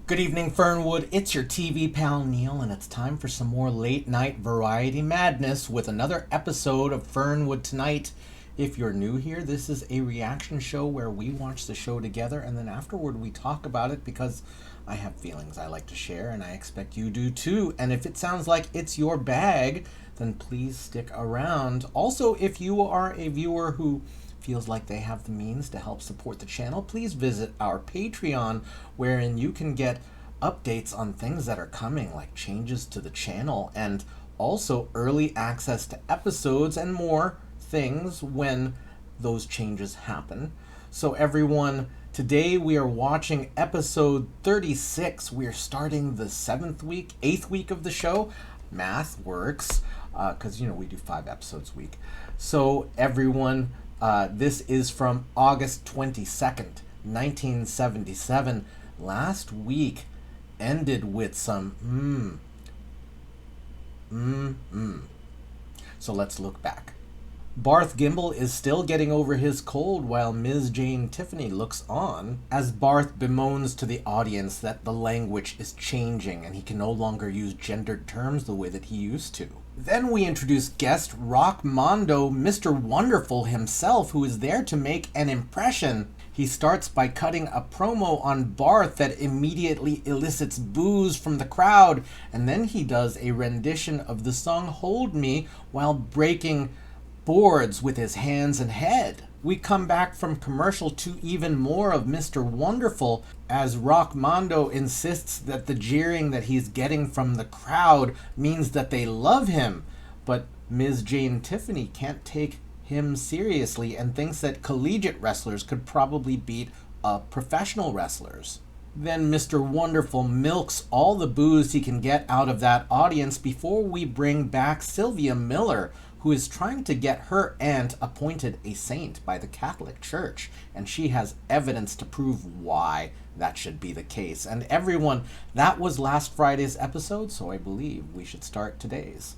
Good evening, Fernwood. It's your TV pal Neil, and it's time for some more late night variety madness with another episode of Fernwood Tonight. If you're new here, this is a reaction show where we watch the show together and then afterward we talk about it because I have feelings I like to share and I expect you do too. And if it sounds like it's your bag, then please stick around. Also, if you are a viewer who feels like they have the means to help support the channel, please visit our Patreon, wherein you can get updates on things that are coming, like changes to the channel, and also early access to episodes and more things when those changes happen. So everyone, today we are watching episode 36. We are starting the 8th week of the show. Math works, because we do 5 episodes a week. So everyone, this is from August 22nd, 1977. Last week ended with some So let's look back. Barth Gimble is still getting over his cold while Ms. Jane Tiffany looks on as Barth bemoans to the audience that the language is changing and he can no longer use gendered terms the way that he used to. Then we introduce guest Rock Mondo, Mr. Wonderful himself, who is there to make an impression. He starts by cutting a promo on Barth that immediately elicits boos from the crowd, and then he does a rendition of the song Hold Me while breaking boards with his hands and head. We come back from commercial to even more of Mr. Wonderful as Rock Mondo insists that the jeering that he's getting from the crowd means that they love him, but Ms. Jane Tiffany can't take him seriously and thinks that collegiate wrestlers could probably beat up professional wrestlers. Then Mr. Wonderful milks all the boos he can get out of that audience before we bring back Sylvia Miller, who is trying to get her aunt appointed a saint by the Catholic Church, and she has evidence to prove why that should be the case. And everyone, that was last Friday's episode, so I believe we should start today's.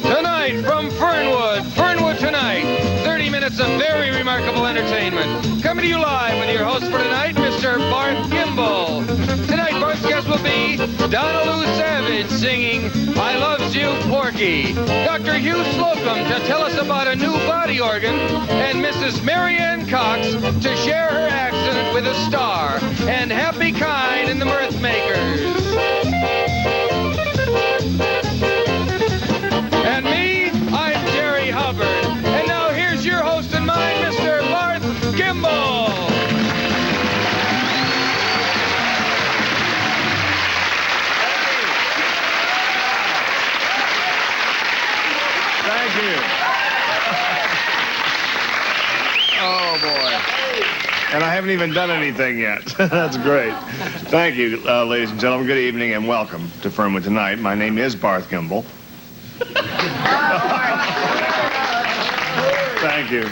Tonight from Fernwood, Fernwood Tonight, 30 minutes of very remarkable entertainment. Coming to you live with your host for tonight, Mr. Barth Gimble. Tonight, Barth's guest will be Donna Lou Savage singing I Loves You, Porky. Dr. Hugh Slocum to tell us about a new body organ, and Mrs. Marianne Cox to share her accident with a star, and Happy Kind and the Mirth Makers. And me, I'm Jerry Hubbard. And now here's your host and mine, Mr. Barth Gimble. Thank you. Oh, boy. And I haven't even done anything yet. That's great. Thank you, ladies and gentlemen. Good evening and welcome to Fernwood Tonight. My name is Barth Gimble. Thank you.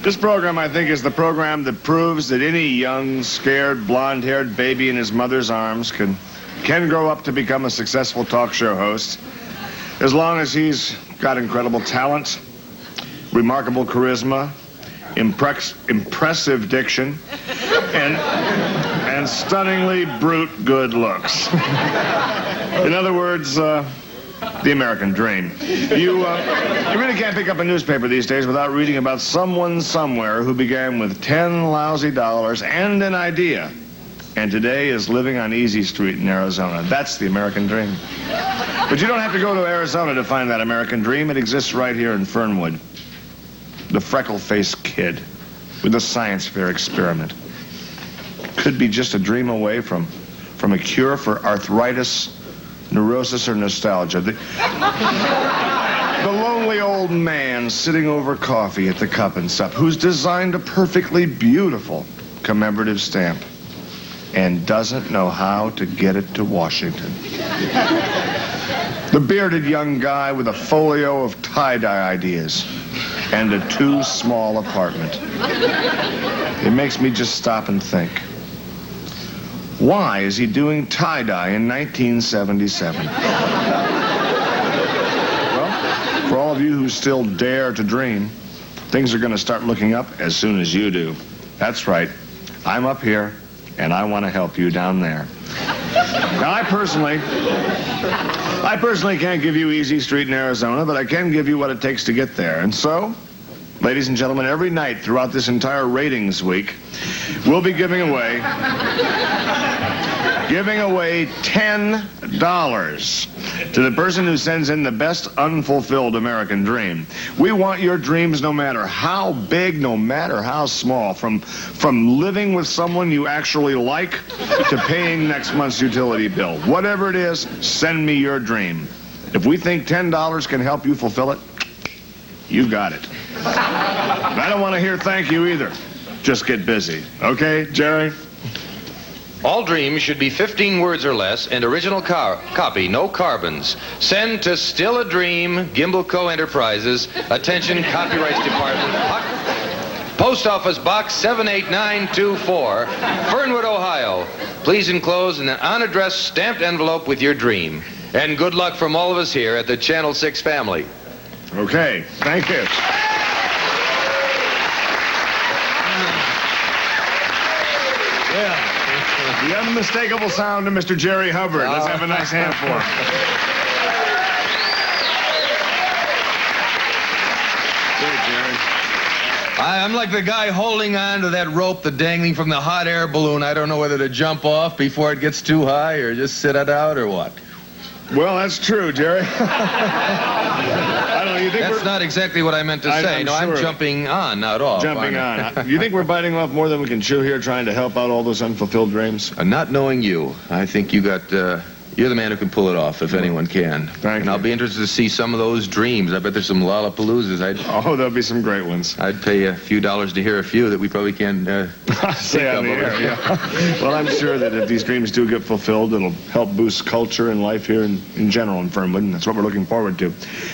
This program, I think, is the program that proves that any young, scared, blonde-haired baby in his mother's arms can grow up to become a successful talk show host, as long as he's got incredible talent, remarkable charisma, impressive diction, and stunningly brute good looks. In other words, the American dream. You really can't pick up a newspaper these days without reading about someone somewhere who began with 10 lousy dollars and an idea, and today is living on Easy Street in Arizona. That's the American dream. But you don't have to go to Arizona to find that American dream. It exists right here in Fernwood. The freckle-faced kid with a science fair experiment could be just a dream away from a cure for arthritis, neurosis, or nostalgia. The lonely old man sitting over coffee at the Cup and Sup who's designed a perfectly beautiful commemorative stamp and doesn't know how to get it to Washington. The bearded young guy with a folio of tie-dye ideas and a too small apartment. It makes me just stop and think. Why is he doing tie-dye in 1977? Well, for all of you who still dare to dream, things are going to start looking up as soon as you do. That's right. I'm up here, and I want to help you down there. Now, I personally can't give you Easy Street in Arizona, but I can give you what it takes to get there. And so, ladies and gentlemen, every night throughout this entire ratings week, we'll be giving away $10 to the person who sends in the best unfulfilled American dream. We want your dreams no matter how big, no matter how small, from living with someone you actually like to paying next month's utility bill. Whatever it is, send me your dream. If we think $10 can help you fulfill it, you've got it. I don't want to hear thank you either. Just get busy. Okay, Jerry? All dreams should be 15 words or less and original copy, no carbons. Send to Still a Dream, Gimbal Co. Enterprises. Attention, Copyrights Department. Post Office Box 78924, Fernwood, Ohio. Please enclose an unaddressed stamped envelope with your dream. And good luck from all of us here at the Channel 6 family. Okay, thank you. Yeah. The unmistakable sound of Mr. Jerry Hubbard. Let's have a nice hand for him. Hey, Jerry. I'm like the guy holding on to that rope, the dangling from the hot air balloon. I don't know whether to jump off before it gets too high or just sit it out or what. Well, that's true, Jerry. I don't know, you think That's not exactly what I meant to say. I'm No, sure. I'm jumping on, not off. Jumping on. You think we're biting off more than we can chew here trying to help out all those unfulfilled dreams? Not knowing you, I think you got, you're the man who can pull it off, if anyone can. Thank And I'll you. be interested to see some of those dreams. I bet there's some Lollapaloozas. Oh, there'll be some great ones. I'd pay a few dollars to hear a few that we probably can't Say on the air, yeah. Well, I'm sure that if these dreams do get fulfilled, it'll help boost culture and life here in general in Fernwood, and that's what we're looking forward to.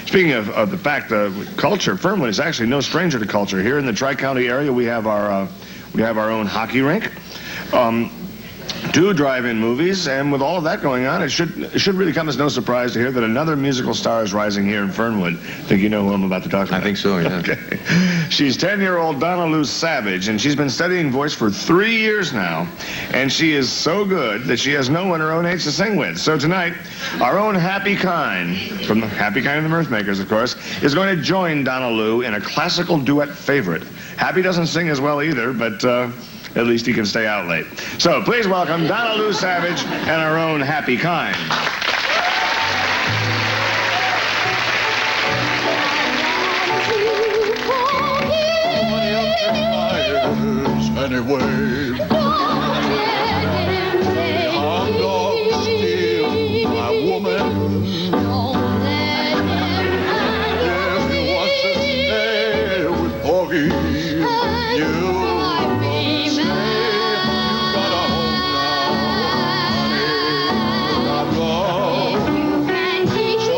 Speaking of the fact that culture, Fernwood is actually no stranger to culture. Here in the Tri-County area, we have our own hockey rink. 2 drive-in movies, and with all of that going on, it should really come as no surprise to hear that another musical star is rising here in Fernwood. Think you know who I'm about to talk about? I think so, yeah. Okay. She's 10-year-old Donna Lou Savage, and she's been studying voice for 3 years now, and she is so good that she has no one her own age to sing with. So tonight, our own Happy Kind, from the Happy Kind of the Mirthmakers, of course, is going to join Donna Lou in a classical duet favorite. Happy doesn't sing as well either, but at least he can stay out late. So please welcome Donna Lou Savage and our own Happy Kind. Anyway, I'm gonna steal my woman. If you want to stay with Porgy, you stay. You got a home now, honey. I'm gone. So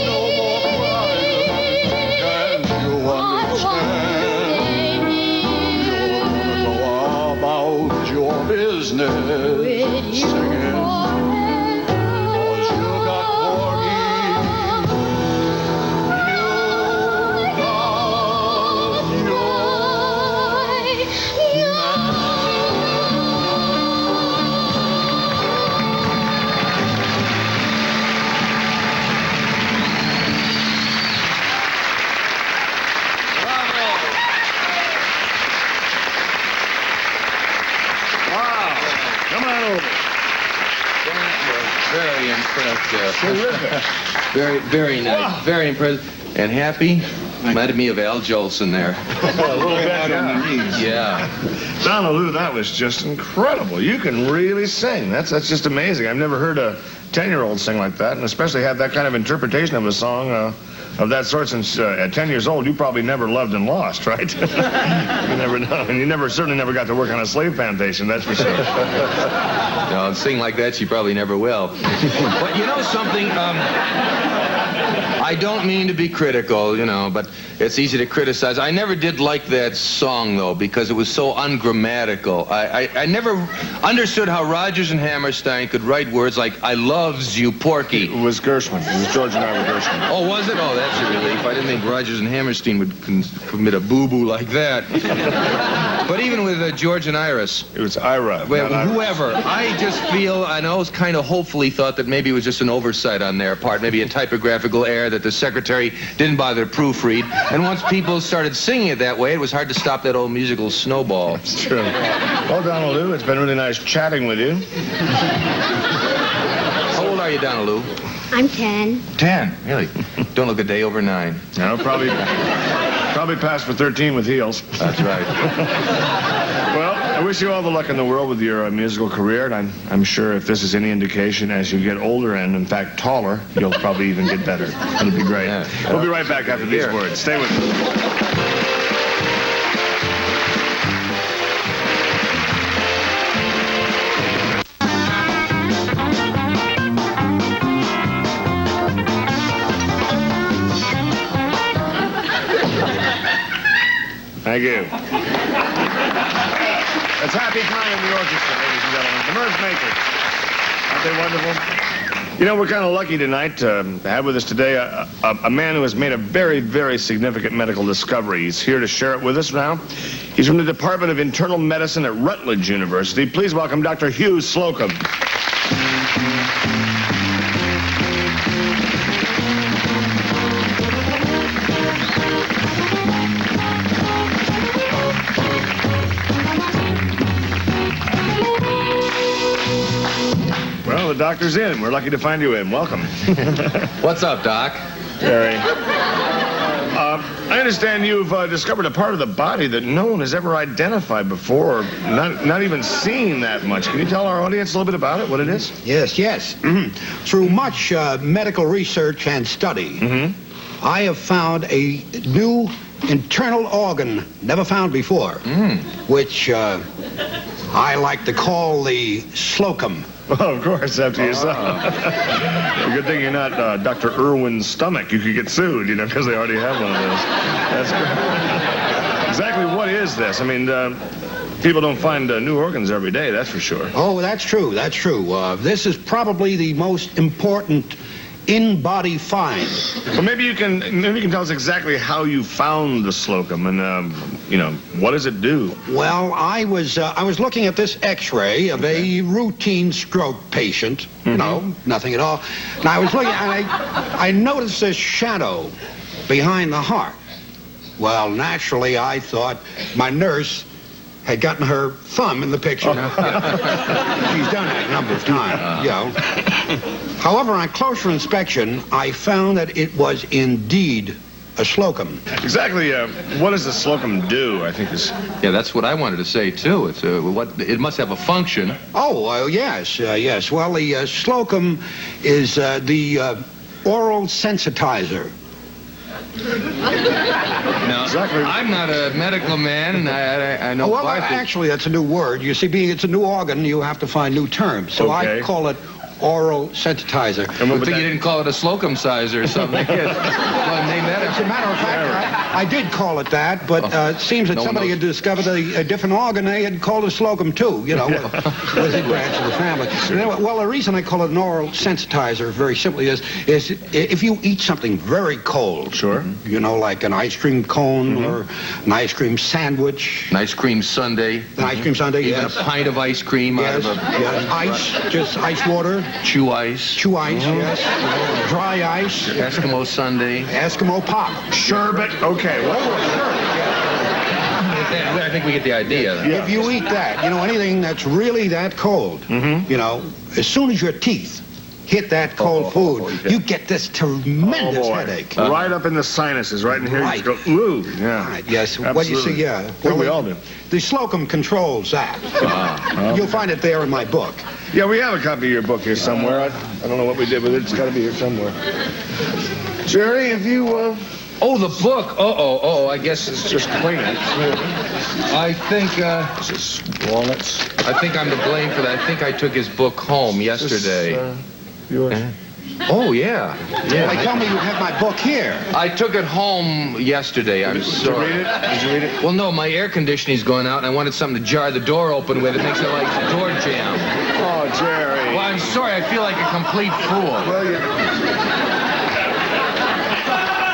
no more crying. Can't you understand? You're gonna go about your business singing. 'Cause you got Porgy. You got your Wow. Come on over. Very impressed. Terrific. Very nice. Wow. Very impressed. And Happy reminded me of Al Jolson there. A little bit, yeah. Yeah. Donna Lou, that was just incredible. You can really sing. That's just amazing. I've never heard a 10-year-old sing like that, and especially have that kind of interpretation of a song of that sort since at 10 years old. You probably never loved and lost, right? You never know. And you certainly never got to work on a slave plantation, that's for sure. No, sing like that, she probably never will. But you know something? I don't mean to be critical, you know, but it's easy to criticize. I never did like that song, though, because it was so ungrammatical. I never understood how Rodgers and Hammerstein could write words like, I loves you, Porky. It was Gershwin. It was George and Ira Gershwin. Oh, was it? Oh, that's a relief. I didn't think Rodgers and Hammerstein would commit a boo-boo like that. But even with George and Iris. It was Ira. Well, not Iris. whoever. I just feel, I know, kind of hopefully thought that maybe it was just an oversight on their part, maybe a typographical error that the secretary didn't bother to proofread. And once people started singing it that way, it was hard to stop that old musical snowball. It's true. Well, Donald Lou, it's been really nice chatting with you. How old are you, Donald? I'm 10. 10. Really? Don't look a day over 9. No, probably passed for 13 with heels. That's right. Well, I wish you all the luck in the world with your musical career, and I'm sure if this is any indication, as you get older and, in fact, taller, you'll probably even get better. It'll be great. Yeah. We'll be right back after these Here. words. Stay with us. Thank you. It's happy time in the orchestra, ladies and gentlemen. The Merge Makers. Aren't they wonderful? You know, we're kind of lucky tonight to have with us today a man who has made a very, very significant medical discovery. He's here to share it with us now. He's from the Department of Internal Medicine at Rutledge University. Please welcome Dr. Hugh Slocum. Well, the doctor's in. We're lucky to find you in. Welcome. What's up, Doc? Terry. I understand you've discovered a part of the body that no one has ever identified before, or not even seen that much. Can you tell our audience a little bit about it, what it is? Yes. Through much medical research and study, I have found a new internal organ never found before, which I like to call the Slocum. Well, of course, after yourself. A good thing you're not Dr. Irwin's stomach. You could get sued, you know, because they already have one of those. That's great. Exactly what is this? I mean, people don't find new organs every day, that's for sure. Oh, that's true. This is probably the most important in-body find. Well, maybe you can tell us exactly how you found the Slocum and, you know, what does it do? Well, I was looking at this X-ray of a routine stroke patient. You know, nothing at all. And I was looking, and I noticed this shadow behind the heart. Well, naturally, I thought my nurse had gotten her thumb in the picture. She's done that a number of times, you know. However, on closer inspection, I found that it was indeed a Slocum. Exactly, what does the Slocum do, I think is... Yeah, that's what I wanted to say, too. It's it must have a function. Oh, yes. Well, the Slocum is the oral sensitizer. Now, Exactly. I'm not a medical man, and I know Well, Barth is- actually, that's a new word. You see, being it's a new organ, you have to find new terms. So Okay. I call it oral sensitizer. Good thing you didn't call it a slocum sizer or something. Well, name that As a matter of fact, I did call it that, but it seems that no one somebody knows. had discovered a different organ. They had called it Slocum, too, you know, was a branch of the family. Well, the reason I call it an oral sensitizer, very simply, is if you eat something very cold, Sure. you know, like an ice cream cone or an ice cream sandwich, An ice cream sundae. an ice cream sundae, Even yes. a pint of ice cream Yes, out of a... yes, ice, just ice water, Chew ice. chew ice, yes, dry ice, Eskimo sundae. Eskimo pop. Sherbet? Okay, well, I think we get the idea. Then. Yeah. If you eat that, you know, anything that's really that cold, you know, as soon as your teeth hit that cold food, you get this tremendous headache. Right up in the sinuses, right in here. Right. You just go, ooh, yeah. Right, yes, what you see, Absolutely. yeah. I think we all do. The Slocum controls that. You'll find it there in my book. Yeah, we have a copy of your book here somewhere. I don't know what we did with it. It's got to be here somewhere. Jerry, if you, Oh, the book. I guess it's just clean it. I think, Just walnuts. I'm to blame for that. I think I took his book home yesterday. Yours. Oh, yeah. They tell me you have my book here. I took it home yesterday. I'm sorry. Did you read it? Did you read it? Well, no, my air conditioning's going out, and I wanted something to jar the door open with. It makes it like a door jam. Oh, Jerry. Well, I'm sorry. I feel like a complete fool. Well,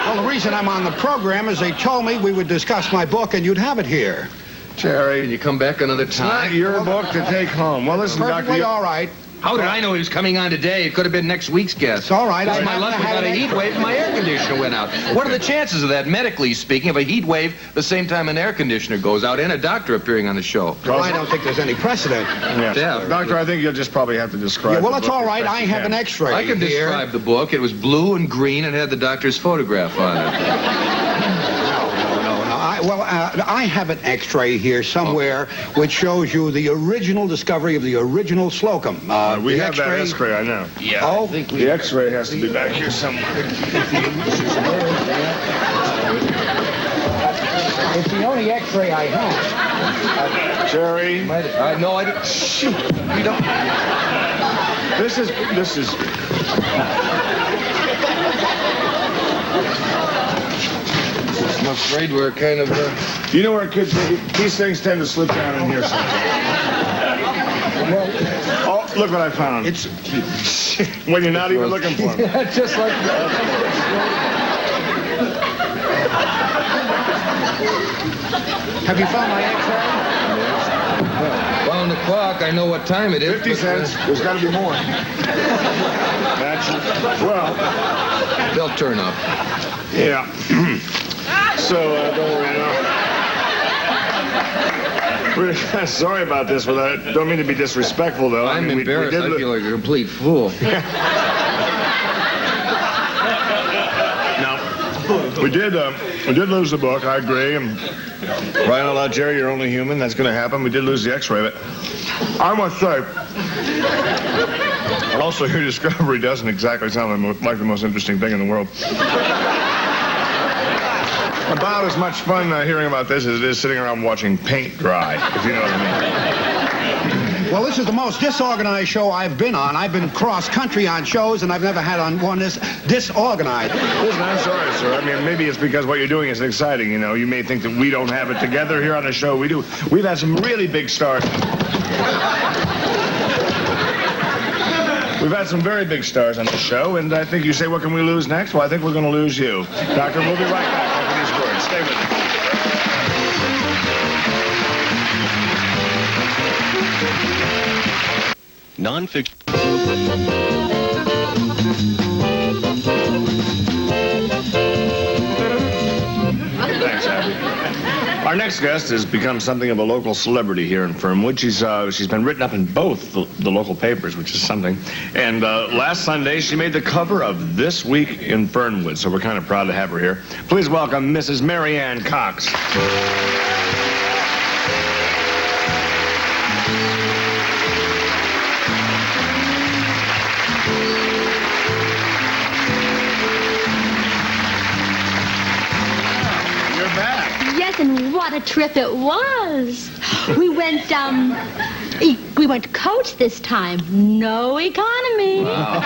Well, the reason I'm on the program is they told me we would discuss my book and you'd have it here. Jerry, Can you come back another it's not time? your book to take home. Well, listen, Perfectly Doctor. all right. How did I know he was coming on today? It could have been next week's guest. It's all right. It's I my happen luck to we have got a an heat extra. wave and my air conditioner went out. What are the chances of that, medically speaking, of a heat wave the same time an air conditioner goes out and a doctor appearing on the show? Well, I don't think there's any precedent. Yes. Yeah. Doctor, I think you'll just probably have to describe Yeah, well, the it's book all as right. best I you have can. an X-ray I can here. describe the book. It was blue and green and had the doctor's photograph on it. I have an X-ray here somewhere which shows you the original discovery of the original Slocum. We The have that X-ray- X-ray, I know. Yeah, Oh, I think The X-ray has to be back here somewhere. It's the only X-ray I have. Jerry, No, I didn't. Shoot. We don't. this is. I'm afraid we're kind of. You know where kids, these things tend to slip down in here sometimes. Oh, look what I found. It's When you're not even looking for them. Just like that. Have you found my X-ray? Well, on the clock, I know what time it is. 50 but, cents. There's got to be more. That's, well, They'll turn up. yeah. So, don't worry now. We're kind of sorry about this, but I don't mean to be disrespectful, though. I'm embarrassed. I feel like a complete fool. No, we did lose the book. I agree. And right out loud, Jerry, you're only human. That's going to happen. We did lose the X-ray, but I must say, also your discovery doesn't exactly sound like the most interesting thing in the world. About as much fun hearing about this as it is sitting around watching paint dry, if you know what I mean. Well, this is the most disorganized show I've been on. I've been cross-country on shows, and I've never had on one this disorganized. Listen, I'm sorry, sir. I mean, maybe it's because what you're doing is exciting, you know. You may think that we don't have it together here on the show. We do. We've had some really big stars. We've had some very big stars on the show, and I think you say, what can we lose next? Well, I think we're going to lose you. Doctor, we'll be right back after these words. Stay with us. Non-fiction. Thanks, Abby. Our next guest has become something of a local celebrity here in Fernwood. She's been written up in both the local papers, which is something. And last Sunday, she made the cover of This Week in Fernwood, so we're kind of proud to have her here. Please welcome Mrs. Mary Ann Cox. You're back. Yes, and what a trip it was. We went coach this time. No economy. Wow.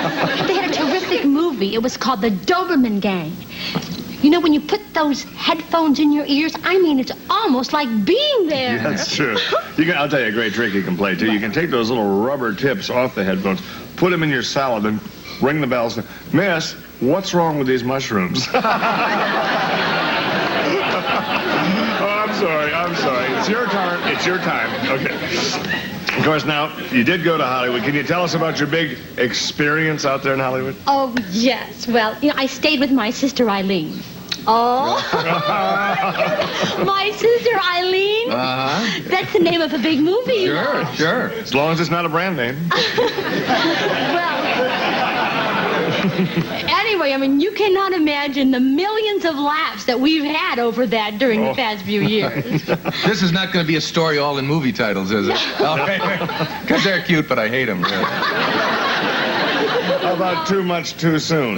They had a terrific movie. It was called The Doberman Gang. You know, when you put those headphones in your ears, I mean, it's almost like being there. That's true. I'll tell you a great trick you can play, too. You can take those little rubber tips off the headphones, put them in your salad, and ring the bells. Miss, what's wrong with these mushrooms? Oh, I'm sorry. It's your turn. It's your time. Okay. Of course, now, you did go to Hollywood. Can you tell us about your big experience out there in Hollywood? Oh, yes. Well, you know, I stayed with my sister Eileen. Oh, my sister Eileen. Uh-huh. That's the name of a big movie. you know. Sure. As long as it's not a brand name. Well, anyway, I mean, you cannot imagine the millions of laughs that we've had over that during the past few years. This is not going to be a story all in movie titles, is it? Because they're cute, but I hate them. Really. How about too much too soon?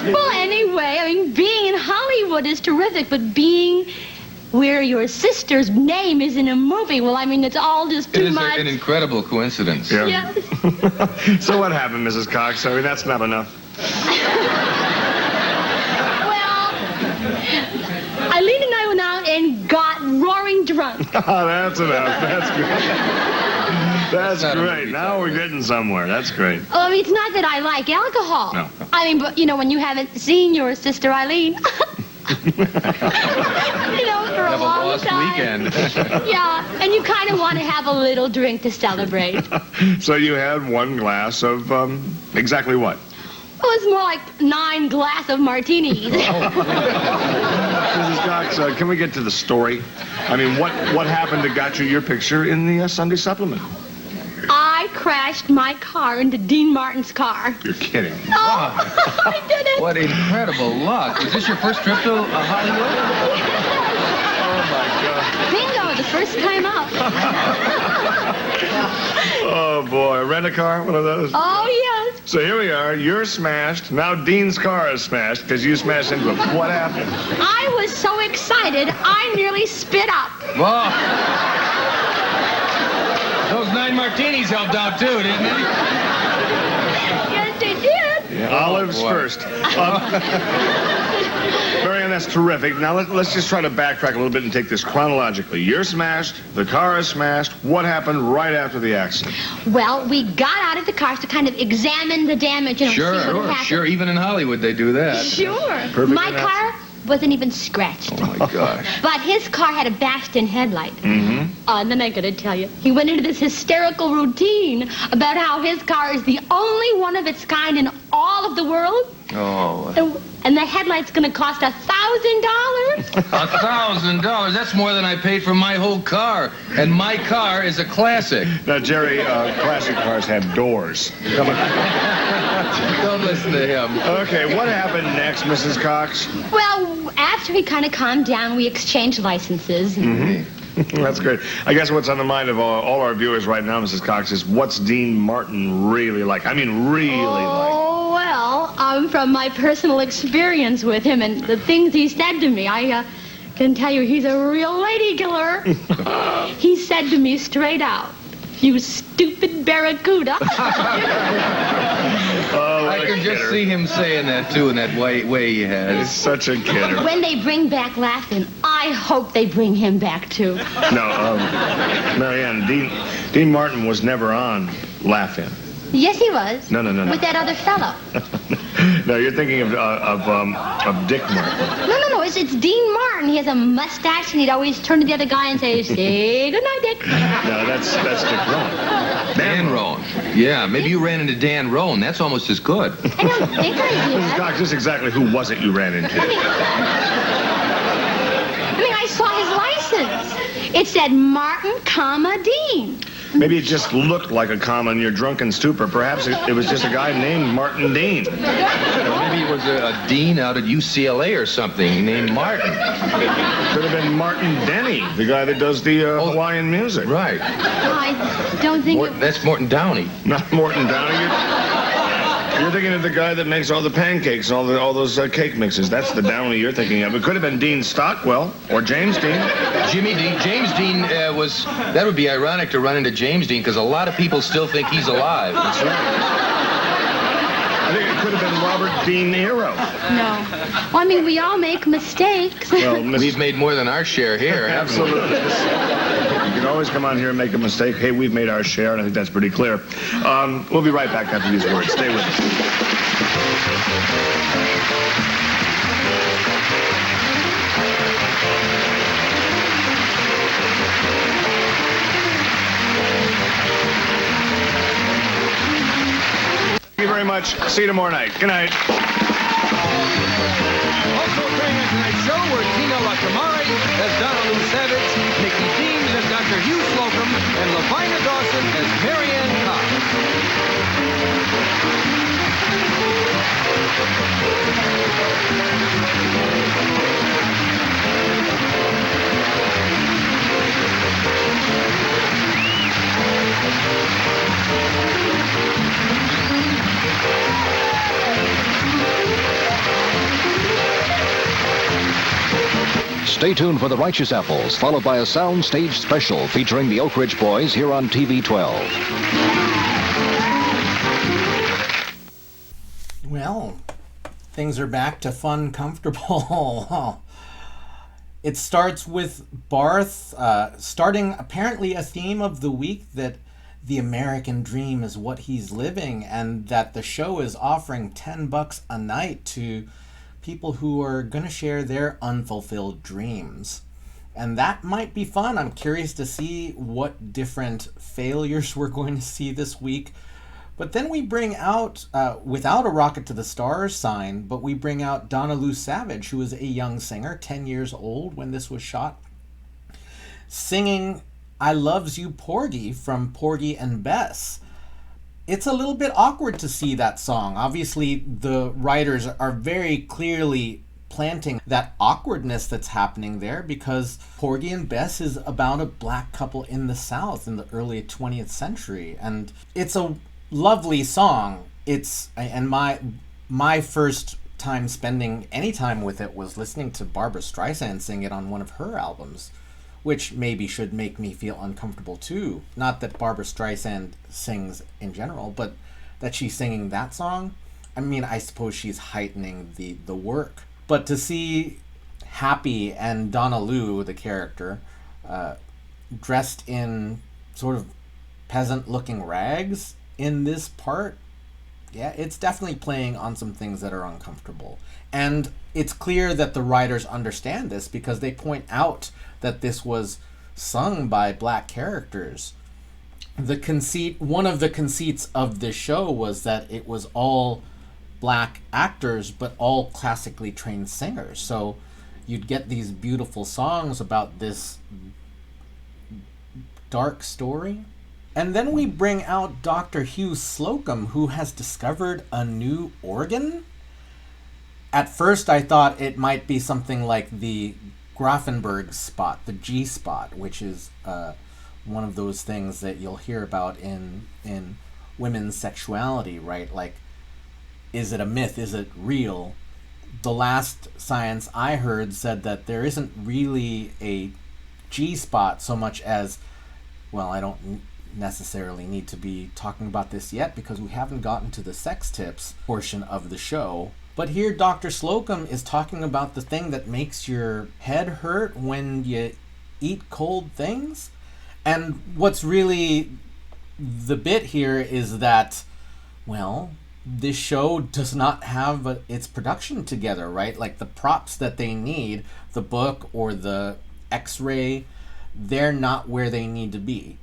Well, anyway, I mean, being in Hollywood is terrific, but being where your sister's name is in a movie. Well, I mean, it's all just It too is much. an incredible coincidence. Yeah. Yes. So what happened, Mrs. Cox? I mean, that's not enough. Well, Eileen and I went out and got roaring drunk. Oh, that's enough. That's great. That's not a great. movie Now title. we're getting somewhere. That's great. Oh, I mean, it's not that I like alcohol. No. I mean, but, you know, when you haven't seen your sister Eileen, you know, for a Have a long lost time. weekend. Yeah, and you kind of want to have a little drink to celebrate. So you had one glass of exactly what? Well, it's more like 9 glass of martinis. Mrs. Cox, can we get to the story? I mean, what happened that got you your picture in the Sunday supplement? I crashed my car into Dean Martin's car. You're kidding. Oh, I did it. What incredible luck. Was this your first trip to Hollywood? Bingo, the first time out. Oh, boy. Rent a car? One of those? Oh, yes. So here we are. You're smashed. Now Dean's car is smashed because you smashed into him. What happened? I was so excited, I nearly spit up. Whoa. Those 9 martinis helped out too, didn't they? Yes, they did. Yeah, olives boy. first. Marianne, that's terrific. Now let's just try to backtrack a little bit and take this chronologically. You're smashed. The car is smashed. What happened right after the accident? Well, we got out of the cars to kind of examine the damage, you know, see what had happened. Sure. Even in Hollywood, they do that. Sure. Perfect My announcement. car wasn't even scratched. Oh, my gosh. But his car had a bashed-in headlight. Mm-hmm. And then I gotta tell you, he went into this hysterical routine about how his car is the only one of its kind in all of the world. Oh. And the headlight's gonna cost $1,000. $1,000. That's more than I paid for my whole car. And my car is a classic. Now, Jerry, classic cars have doors. Come on. Don't listen to him. Okay, what happened next, Mrs. Cox? Well, after he kind of calmed down, we exchanged licenses. That's great. I guess what's on the mind of all our viewers right now, Mrs. Cox, is what's Dean Martin really like? I mean, really like. Oh, well, from my personal experience with him and the things he said to me, I can tell you he's a real lady killer. He said to me straight out, "You stupid barracuda." Oh, I can just see him saying that, too, in that way he He's has. such a kidder. When they bring back laughing, I hope they bring him back, too. No, Marianne, Dean Martin was never on Laugh-In. Yes, he was. No. With that other fellow. No, you're thinking of Dick Martin. No, it's Dean Martin. He has a mustache, and he'd always turn to the other guy and say, "Say goodnight, Dick." No, that's Dick Rowan. Dan Roan. Yeah, maybe you ran into Dan Roan. That's almost as good. I don't think I Mrs. did. Cox, just exactly who was it you ran into? I mean, I saw his license. It said Martin, Dean. Maybe it just looked like a comma in your drunken stupor. Perhaps it was just a guy named Martin Dean. Maybe it was a dean out at UCLA or something named Martin. Could have been Martin Denny, the guy that does the Hawaiian music. Right. I don't think That's Morton Downey. Not Morton Downey. You're thinking of the guy that makes all the pancakes, all those cake mixes. That's the Downey you're thinking of. It could have been Dean Stockwell or James Dean. Jimmy Dean. James Dean that would be ironic to run into James Dean because a lot of people still think he's alive. That's right. I think it could have been Robert De Niro. No. Well, I mean, we all make mistakes. Well, We've made more than our share here, haven't we? absolutely. You can always come on here and make a mistake. Hey, we've made our share, and I think that's pretty clear. We'll be right back after these words. Stay with us. Thank you very much. See you tomorrow night. Good night. Also appearing on tonight's show were Tina Lacamari as Donna Lou Savage, Nikki Deems as Dr. Hugh Slocum, and Lavina Dawson as Marianne Cox. Stay tuned for The Righteous Apples, followed by a sound stage special featuring the Oak Ridge Boys here on TV 12. Well, things are back to fun, comfortable. It starts with Barth starting apparently a theme of the week that the American dream is what he's living, and that the show is offering $10 a night to people who are going to share their unfulfilled dreams. And that might be fun. I'm curious to see what different failures we're going to see this week. But then we bring out, without a rocket to the stars sign, but we bring out Donna Lou Savage, who is a young singer, 10 years old when this was shot, singing I Loves You Porgy from Porgy and Bess. It's a little bit awkward to see that song. Obviously, the writers are very clearly planting that awkwardness that's happening there, because Porgy and Bess is about a black couple in the South in the early 20th century. And it's a lovely song. And my first time spending any time with it was listening to Barbra Streisand sing it on one of her albums, which maybe should make me feel uncomfortable too. Not that Barbra Streisand sings in general, but that she's singing that song. I mean, I suppose she's heightening the work. But to see Happy and Donna Lou, the character, dressed in sort of peasant-looking rags in this part, yeah, it's definitely playing on some things that are uncomfortable. And it's clear that the writers understand this, because they point out that this was sung by black characters. One of the conceits of this show was that it was all black actors, but all classically trained singers. So you'd get these beautiful songs about this dark story. And then we bring out Dr. Hugh Slocum, who has discovered a new organ. At first I thought it might be something like the Grafenberg spot, the G spot, which is one of those things that you'll hear about in women's sexuality, right? Like, is it a myth? Is it real? The last science I heard said that there isn't really a G spot so much as, well, I don't necessarily need to be talking about this yet because we haven't gotten to the sex tips portion of the show. But here Dr. Slocum is talking about the thing that makes your head hurt when you eat cold things. And what's really the bit here is that, well, this show does not have its production together, right? Like the props that they need, the book or the x-ray, they're not where they need to be.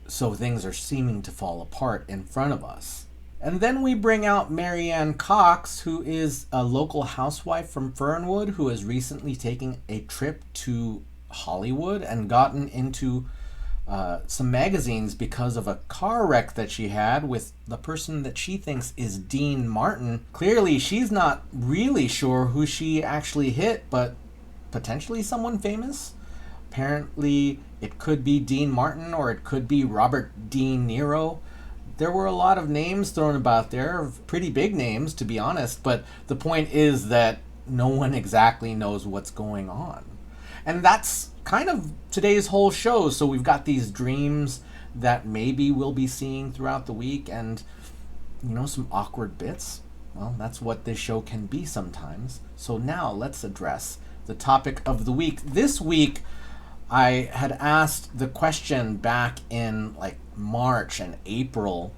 So things are seeming to fall apart in front of us. And then we bring out Marianne Cox, who is a local housewife from Fernwood who has recently taken a trip to Hollywood and gotten into some magazines because of a car wreck that she had with the person that she thinks is Dean Martin. Clearly, she's not really sure who she actually hit, but potentially someone famous. Apparently, it could be Dean Martin or it could be Robert De Niro. There were a lot of names thrown about there, pretty big names, to be honest, but the point is that no one exactly knows what's going on. And that's kind of today's whole show. So we've got these dreams that maybe we'll be seeing throughout the week and, you know, some awkward bits. Well, that's what this show can be sometimes. So now let's address the topic of the week. This week, I had asked the question back in like March and April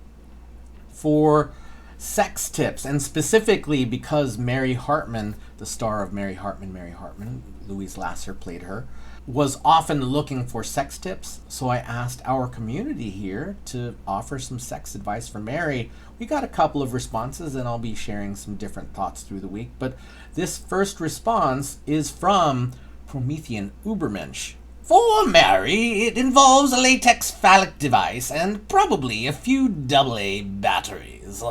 for sex tips, and specifically because Mary Hartman, the star of Mary Hartman, Louise Lasser played her, was often looking for sex tips. So I asked our community here to offer some sex advice for Mary. We got a couple of responses, and I'll be sharing some different thoughts through the week. But this first response is from Promethean Ubermensch. For Mary, it involves a latex phallic device and probably a few AA batteries.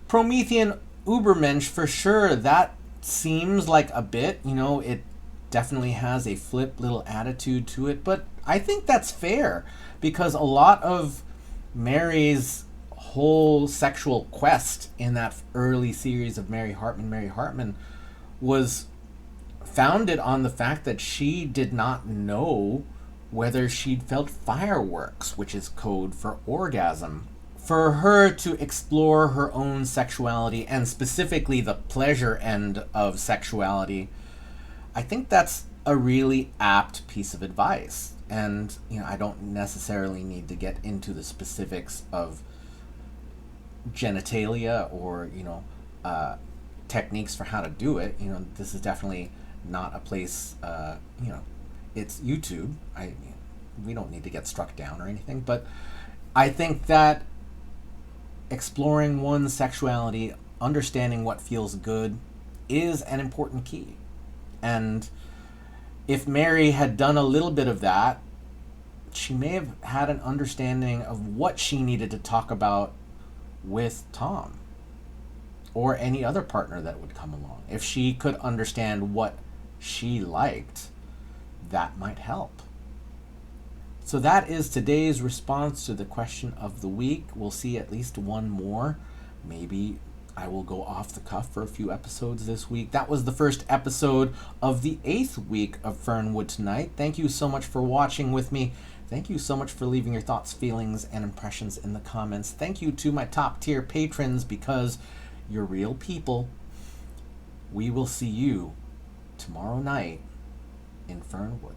Promethean Ubermensch, for sure, that seems like a bit, you know, it definitely has a flip little attitude to it, but I think that's fair because a lot of Mary's whole sexual quest in that early series of Mary Hartman was founded on the fact that she did not know whether she'd felt fireworks, which is code for orgasm. For her to explore her own sexuality, and specifically the pleasure end of sexuality, I think that's a really apt piece of advice. And, I don't necessarily need to get into the specifics of genitalia or, techniques for how to do it. This is definitely not a place, it's YouTube. We don't need to get struck down or anything, but I think that exploring one's sexuality, understanding what feels good, is an important key. And if Mary had done a little bit of that, she may have had an understanding of what she needed to talk about with Tom or any other partner that would come along. If she could understand what she liked, that might help. So that is today's response to the question of the week. We'll see at least one more. Maybe I will go off the cuff for a few episodes this week. That was the first episode of the 8th week of Fernwood Tonight. Thank you so much for watching with me. Thank you so much for leaving your thoughts, feelings, and impressions in the comments. Thank you to my top tier patrons, because you're real people. We will see you tomorrow night in Fernwood.